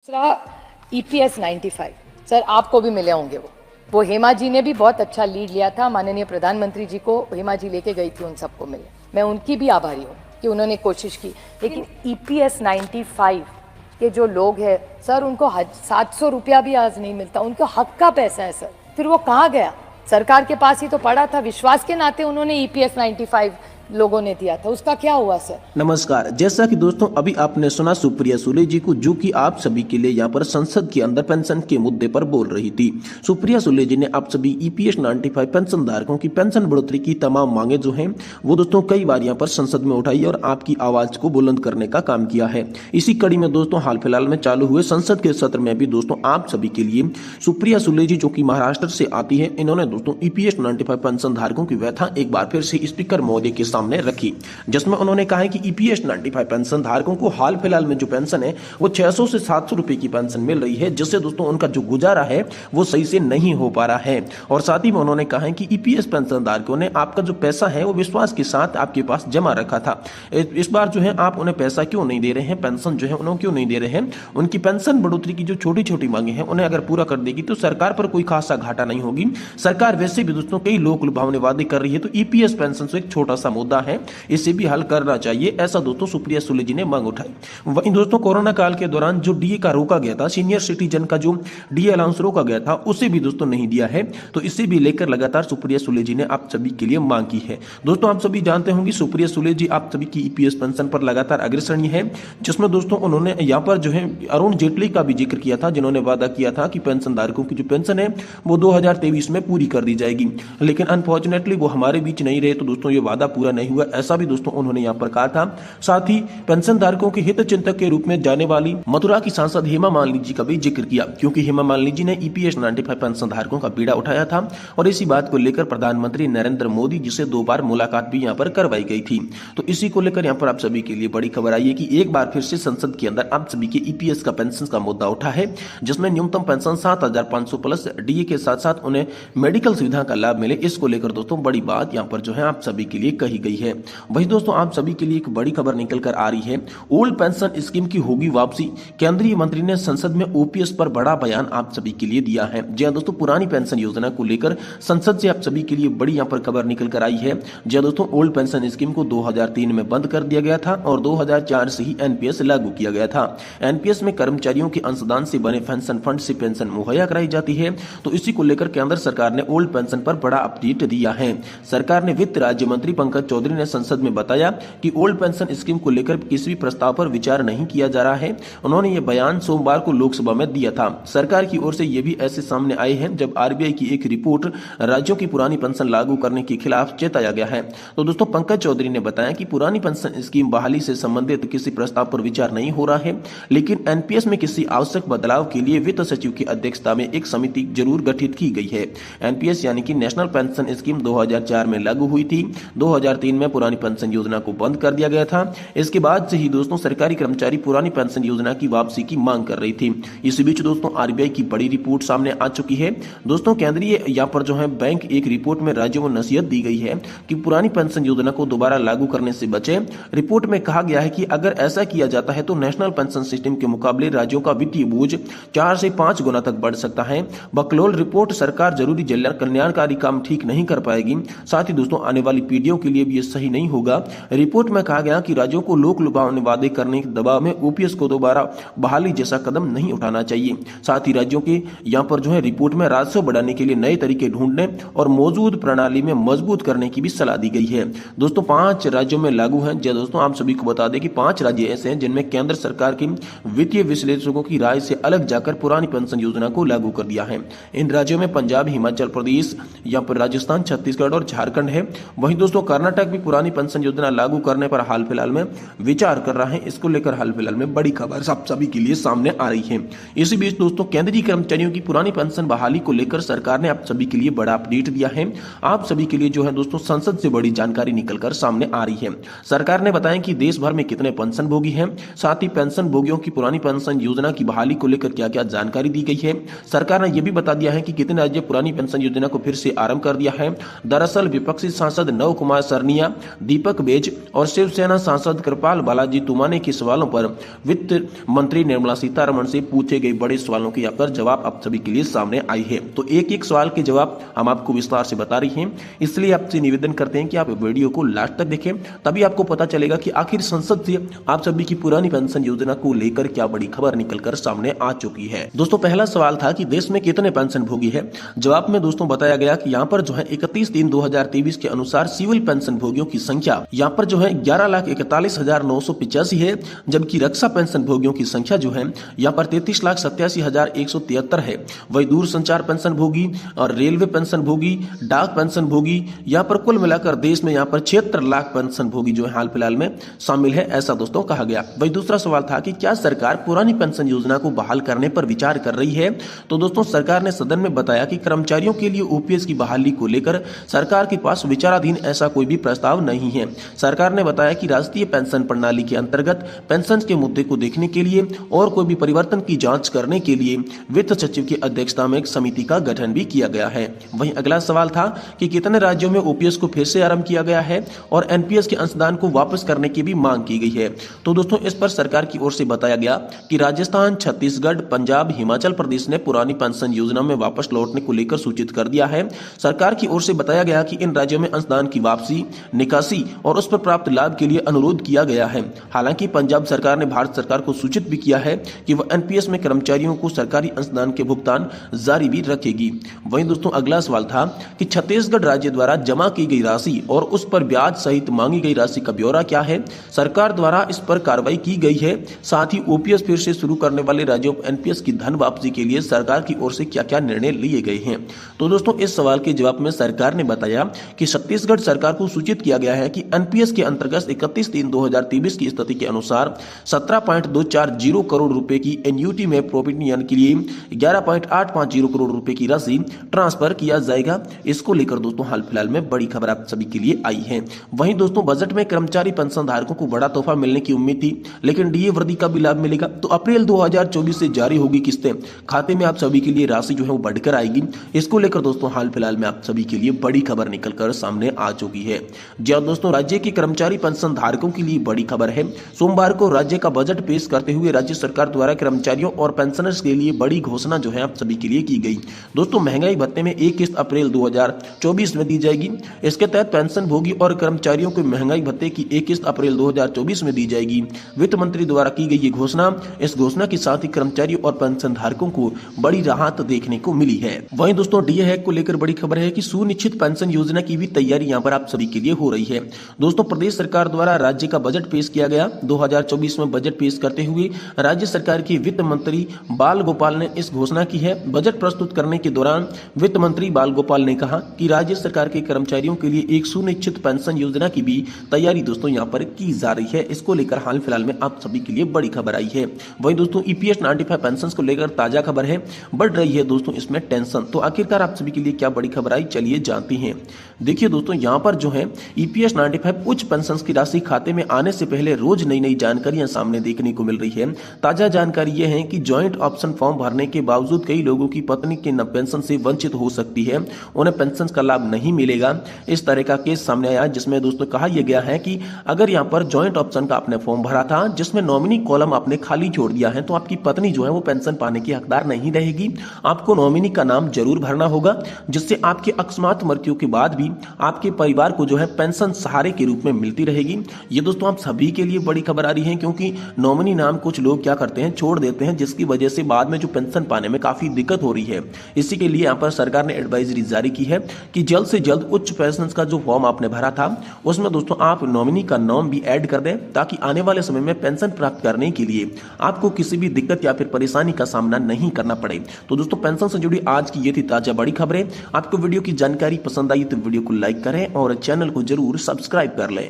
दूसरा EPS 95 sir आपको भी मिले होंगे वो हेमा जी ने भी बहुत अच्छा लीड लिया था। माननीय प्रधानमंत्री जी को हेमा जी लेके गई थी, उन सबको मिले। मैं उनकी भी आभारी हूँ कि उन्होंने कोशिश की। लेकिन EPS 95 के जो लोग हैं सर, उनको 700 रुपया भी आज नहीं मिलता। उनको हक का पैसा है सर, फिर वो कहाँ गया? सरकार के पास ही तो पड़ा था। विश्वास के नाते उन्होंने EPS 95 लोगों ने दिया था, उसका क्या हुआ सर? नमस्कार। जैसा कि दोस्तों अभी आपने सुना सुप्रिया सुले जी को, जो कि आप सभी के लिए यहाँ पर संसद के अंदर पेंशन के मुद्दे पर बोल रही थी। सुप्रिया सुले जी ने आप सभी EPS 95 पेंशन धारकों की पेंशन बढ़ोतरी की तमाम मांगे जो हैं वो दोस्तों कई बार यहाँ पर संसद में उठाई और आपकी आवाज को बुलंद करने का काम किया है। इसी कड़ी में दोस्तों हाल फिलहाल में चालू हुए संसद के सत्र में भी दोस्तों आप सभी के लिए सुप्रिया सुले जी, जो कि महाराष्ट्र से आती है, इन्होंने दोस्तों EPS 95 पेंशन धारकों की व्यथा एक बार फिर से स्पीकर महोदय के सामने रखी, जिसमें उन्होंने कहा है कि EPS 95 पेंशन धारकों को हाल फिलहाल में जो पेंशन है वो 600 से 700 रुपए की पेंशन मिल रही है, जिससे दोस्तों उनका जो गुजारा है वो सही से नहीं हो पा रहा है। और साथ ही में उन्होंने कहा है कि EPS पेंशन धारकों ने आपका जो पैसा है वो विश्वास के साथ आपके पास जमा रखा था। इस बार जो है आप उन्हें पैसा क्यों नहीं दे रहे हैं, पेंशन जो है उन्हें क्यों नहीं दे रहे हैं? उनकी पेंशन बढ़ोतरी की जो छोटी छोटी मांगे हैं उन्हें अगर पूरा कर देगी तो सरकार पर कोई खासा घाटा नहीं होगी। सरकार वैसे भी दोस्तों कई लोक लुभावने वादे कर रही है, तो EPS पेंशन से एक छोटा सा मुद्दा है, इसे भी हल करना चाहिए, ऐसा दोस्तों सुप्रिया सुले जी ने मांग उठाई। वहीं दोस्तों कोरोना काल के दौरान जो DA का रोका गया था, सीनियर सिटीजन का जो DA अलाउंस रोका गया था, उसे भी दोस्तों नहीं दिया है। तो इसे भी लेकर लगातार सुप्रिया सुले जी ने आप सभी के लिए मांग की है। दोस्तों आप सभी जानते होंगे सुप्रिया सुले जी आप सभी की EPS पेंशन पर लगातार अग्रसरणीय है, जिसमें दोस्तों उन्होंने यहाँ पर जो है अरुण जेटली का भी जिक्र किया था, जिन्होंने वादा किया था कि पेंशन धारकों की जो पेंशन है वो 2023 में पूरी कर दी जाएगी। लेकिन अनफॉर्चुनेटली वो हमारे बीच नहीं रहे, तो दोस्तों ये वादा पूरा नहीं हुआ, ऐसा भी दोस्तों उन्होंने यहाँ पर कहा था। साथ ही पेंशन धारकों के हित चिंतक के रूप में जाने वाली मथुरा की सांसद हेमा मालिनी जी का भी जिक्र किया, क्योंकि हेमा मालिनी जी ने EPS 95 पेंशन धारकों का बीड़ा उठाया था और इसी बात को लेकर प्रधानमंत्री नरेंद्र मोदी जी से 2 बार मुलाकात भी यहाँ पर करवाई गई थी। तो इसी को लेकर यहाँ पर आप सभी के लिए बड़ी खबर आई है कि एक बार फिर से संसद के अंदर आप सभी के EPS का पेंशन का मुद्दा उठा है, जिसमें न्यूनतम पेंशन 7,500 प्लस DA के साथ साथ उन्हें मेडिकल सुविधा का लाभ मिले। इसको लेकर दोस्तों बड़ी बात यहाँ पर जो है आप सभी के लिए कही गई है। वही दोस्तों आप सभी के लिए एक बड़ी खबर निकल कर आ रही है, ओल्ड पेंशन स्कीम की होगी वापसी। केंद्रीय मंत्री ने संसद में OPS पर बड़ा बयान आप सभी के लिए दिया है। जी हां दोस्तों, पुरानी पेंशन योजना को लेकर संसद से आप सभी के लिए बड़ी यहां पर खबर निकल कर आई है। जी हां दोस्तों, ओल्ड पेंशन स्कीम को 2003 में बंद कर दिया गया था और 2004 से ही NPS लागू किया गया था। NPS में कर्मचारियों के अंशदान से बने पेंशन फंड से पेंशन मुहैया कराई जाती है। तो इसी को लेकर केंद्र सरकार ने ओल्ड पेंशन पर बड़ा अपडेट दिया है। सरकार ने वित्त राज्य मंत्री पंकज चौधरी ने संसद में बताया कि ओल्ड पेंशन स्कीम को लेकर किसी भी प्रस्ताव पर विचार नहीं किया जा रहा है। उन्होंने ये बयान सोमवार को लोकसभा में दिया था। सरकार की ओर से ये भी ऐसे सामने आए हैं जब RBI की एक रिपोर्ट राज्यों की पुरानी पेंशन लागू करने के खिलाफ चेताया गया है। तो दोस्तों पंकज चौधरी ने बताया कि पुरानी पेंशन स्कीम बहाली से संबंधित किसी प्रस्ताव पर विचार नहीं हो रहा है, लेकिन NPS में किसी आवश्यक बदलाव के लिए वित्त सचिव की अध्यक्षता में एक समिति जरूर गठित की गई है। NPS यानी कि नेशनल पेंशन स्कीम 2004 में लागू हुई थी। 2003 में पुरानी पेंशन योजना को बंद कर दिया गया था। इसके बाद से ही दोस्तों सरकारी कर्मचारी पुरानी पेंशन योजना की वापसी की मांग कर रही थी। इसी बीच दोस्तों RBI की बड़ी रिपोर्ट सामने आ चुकी है। दोस्तों केंद्रीय यहाँ पर जो है बैंक एक रिपोर्ट में राज्यों को नसीहत दी गई है कि पुरानी पेंशन योजना को दोबारा लागू करने से बचे। रिपोर्ट में कहा गया है कि अगर ऐसा किया जाता है तो नेशनल पेंशन सिस्टम के मुकाबले राज्यों का वित्तीय बोझ 4 से 5 गुना तक बढ़ सकता है। बकलोल रिपोर्ट, सरकार जरूरी कल्याणकारी काम ठीक नहीं कर पाएगी, साथ ही दोस्तों आने वाली पीढ़ियों के लिए भी ये सही नहीं होगा। रिपोर्ट में कहा गया कि राज्यों को लोक लुभावने वादे करने के दबाव में OPS को दोबारा बहाली जैसा कदम नहीं उठाना चाहिए। साथ ही राज्यों के यहाँ पर जो है रिपोर्ट में राजस्व बढ़ाने के लिए नए तरीके ढूंढने और मौजूद प्रणाली में मजबूत करने की भी सलाह दी गई है। दोस्तों 5 राज्यों में लागू है। दोस्तों आप सभी को बता दें कि 5 राज्य ऐसे हैं जिनमें केंद्र सरकार की वित्तीय विश्लेषकों की राय से अलग जाकर पुरानी पेंशन योजना को लागू कर दिया है। इन राज्यों में पंजाब, हिमाचल प्रदेश, यहाँ पर राजस्थान, छत्तीसगढ़ और झारखंड है। वहीं दोस्तों कर्नाटक भी पुरानी पेंशन योजना लागू करने पर हाल फिलहाल में विचार कर रहा है। इसको लेकर हाल फिलहाल में बड़ी खबर सब सभी के लिए सामने आ रही है। इसी बीच दोस्तों केंद्रीय कर्मचारियों की पुरानी पेंशन बहाली को लेकर सरकार ने आप सभी के लिए बड़ा अपडेट दिया है। आप सभी के लिए जो है दोस्तों संसद से बड़ी जानकारी निकलकर सामने आ रही है। सरकार ने बताया कि देश भर में कितने पेंशन भोगी हैं, साथ ही पेंशन भोगियों की पुरानी पेंशन योजना की बहाली को लेकर क्या क्या जानकारी दी गई है। सरकार ने यह भी बता दिया है कि कितने राज्य पुरानी पेंशन योजना को फिर से आरंभ कर दिया है। दरअसल विपक्षी सांसद नव कुमार सर माननीय दीपक बेज और शिवसेना सांसद कृपाल बालाजी तुमाने के सवालों पर वित्त मंत्री निर्मला सीतारमण से पूछे गए बड़े सवालों के यहाँ पर जवाब आप सभी के लिए सामने आई है। तो एक एक सवाल के जवाब हम आपको विस्तार से बता रही हैं, इसलिए आपसे निवेदन करते हैं कि आप वीडियो को लास्ट तक देखें, तभी आपको पता चलेगा कि आखिर संसद से आप सभी की पुरानी पेंशन योजना को लेकर क्या बड़ी खबर निकलकर सामने आ चुकी है। दोस्तों पहला सवाल था कि देश में कितने पेंशन भोगी है। जवाब में दोस्तों बताया गया कि यहाँ पर जो है 31/3/2023 के अनुसार सिविल पेंशन भोगियों की संख्या यहाँ पर जो है 11,41,985 है, जबकि रक्षा पेंशन भोगियों की संख्या जो है यहाँ पर 33,87,173 है। वही दूर संचार पेंशन भोगी और रेलवे पेंशन भोगी, डाक पेंशन भोगी, यहाँ पर कुल मिलाकर देश में यहाँ पर 76 लाख पेंशन भोगी जो है हाल फिलहाल में शामिल है, ऐसा दोस्तों कहा गया। वही दूसरा सवाल था कि क्या सरकार पुरानी पेंशन योजना को बहाल करने पर विचार कर रही है। तो दोस्तों सरकार ने सदन में बताया कि कर्मचारियों के लिए ओपीएस की बहाली को लेकर सरकार के पास विचाराधीन ऐसा कोई भी प्रस्ताव नहीं है। सरकार ने बताया कि राष्ट्रीय पेंशन प्रणाली के अंतर्गत पेंशन के मुद्दे को देखने के लिए और कोई भी परिवर्तन की जांच करने के लिए वित्त सचिव की अध्यक्षता में एक समिति का गठन भी किया गया है। वहीं अगला सवाल था कि कितने राज्यों में ओपीएस को फिर से आरंभ किया गया है और एनपीएस के अंशदान को वापस करने की भी मांग की गई है। तो दोस्तों इस पर सरकार की ओर से बताया गया कि राजस्थान, छत्तीसगढ़, पंजाब, हिमाचल प्रदेश ने पुरानी पेंशन योजना में वापस लौटने को लेकर सूचित कर दिया है। सरकार की ओर से बताया गया कि इन राज्यों में अंशदान की वापसी, निकासी और उस पर प्राप्त लाभ के लिए अनुरोध किया गया है। हालांकि पंजाब सरकार ने भारत सरकार को सूचित भी किया है कि वह एनपीएस में कर्मचारियों को सरकारी अंशदान के भुगतान जारी भी रखेगी। वहीं दोस्तों अगला सवाल था कि छत्तीसगढ़ राज्य द्वारा जमा की गई राशि और उस पर ब्याज सहित मांगी गई राशि का ब्यौरा क्या है। सरकार द्वारा इस पर कार्रवाई की गई है। साथ ही ओपीएस फिर से शुरू करने वाले राज्यों को एनपीएस की धन वापसी के लिए सरकार की ओर से क्या क्या निर्णय लिए गए हैं। तो दोस्तों इस सवाल के जवाब में सरकार ने बताया कि छत्तीसगढ़ सरकार को सूचित किया गया है कि एनपीएस के अंतर्गत 31/3/2023 की स्थिति के अनुसार 17.240 करोड़ रुपए की एन्युटी में प्रोविजन के लिए 11.850 करोड़ रुपए की राशि ट्रांसफर किया जाएगा। इसको लेकर दोस्तों हाल फिलहाल में बड़ी खबर आप सभी के लिए आई है। वहीं दोस्तों बजट में कर्मचारी पेंशन धारकों को बड़ा तोहफा मिलने की उम्मीद थी, लेकिन डीए वृद्धि का भी लाभ मिलेगा। तो अप्रैल 2024 से जारी होगी किस्तें, खाते में आप सभी के लिए राशि जो है वो बढ़कर आएगी। इसको लेकर दोस्तों हाल फिलहाल में आप सभी के लिए बड़ी खबर निकलकर सामने आ चुकी है। जी हां दोस्तों, राज्य के कर्मचारी पेंशन धारकों के लिए बड़ी खबर है। सोमवार को राज्य का बजट पेश करते हुए राज्य सरकार द्वारा कर्मचारियों और पेंशनर्स के लिए बड़ी घोषणा जो है आप सभी के लिए की गई। दोस्तों महंगाई भत्ते में एक किस्त अप्रैल 2024 में दी जाएगी। इसके तहत पेंशन भोगी और कर्मचारियों को महंगाई भत्ते की एक किस्त अप्रैल 2024 में दी जाएगी। वित्त मंत्री द्वारा की गई ये घोषणा, इस घोषणा के साथ ही कर्मचारियों और पेंशन धारकों को बड़ी राहत देखने को मिली है। वहीं दोस्तों डीए हैक को लेकर बड़ी खबर है कि सुनिश्चित पेंशन योजना की भी तैयारी यहाँ पर आप सभी के लिए हो रही है। दोस्तों प्रदेश सरकार द्वारा राज्य का बजट पेश किया गया। 2024 में बजट पेश करते हुए राज्य सरकार के वित्त मंत्री बाल गोपाल ने इस घोषणा की है। बजट प्रस्तुत करने के दौरान वित्त मंत्री बाल गोपाल ने कहा कि राज्य सरकार के कर्मचारियों के लिए एक सुनिश्चित पेंशन योजना की भी तैयारी दोस्तों यहाँ पर की जा रही है। इसको लेकर हाल फिलहाल में आप सभी के लिए बड़ी खबर आई है। वहीं दोस्तों ईपीएस 95 पेंशन को लेकर ताजा खबर है, बढ़ रही है दोस्तों इसमें टेंशन। तो आखिरकार आप सभी के लिए क्या बड़ी खबर आई, चलिए जानते हैं। देखिए दोस्तों यहाँ पर जो है ईपीएस 95 उच्च पेंशन की राशि खाते में आने से पहले रोज नई नई जानकारियां सामने देखने को मिल रही है। ताजा जानकारी यह है कि ज्वाइंट ऑप्शन फॉर्म भरने के बावजूद कई लोगों की पत्नी के पेंशन से वंचित हो सकती है, उन्हें पेंशन का लाभ नहीं मिलेगा। इस तरह का केस सामने आया जिसमें दोस्तों कहा यह गया है कि अगर यहाँ पर ज्वाइंट ऑप्शन का आपने फॉर्म भरा था जिसमें नॉमिनी कॉलम आपने खाली छोड़ दिया है, तो आपकी पत्नी जो है वो पेंशन पाने की हकदार नहीं रहेगी। आपको नॉमिनी का नाम जरूर भरना होगा, जिससे आपके अकस्मात मृत्यु के बाद भी आपके परिवार को जो है पेंशन सहारे के रूप में मिलती रहेगी। ये दोस्तों आप सभी के लिए बड़ी खबर आ रही है, क्योंकि नॉमिनी नाम कुछ लोग क्या करते हैं, छोड़ देते हैं, जिसकी वजह से बाद में जो पेंशन पाने में काफी दिक्कत हो रही है। इसी के लिए यहाँ पर सरकार ने एडवाइजरी जारी की है कि जल्द से जल्द उच्च पेंशन का जो फॉर्म आपने भरा था उसमें दोस्तों आप नॉमिनी का नाम भी ऐड कर दें, ताकि आने वाले समय में पेंशन प्राप्त करने के लिए आपको किसी भी दिक्कत या फिर परेशानी का सामना नहीं करना पड़े। तो दोस्तों पेंशन से जुड़ी आज की ये थी ताजा बड़ी खबरें। आपको वीडियो की जानकारी पसंद आई तो वीडियो को लाइक करें और चैनल को जरूर सब्सक्राइब कर लें।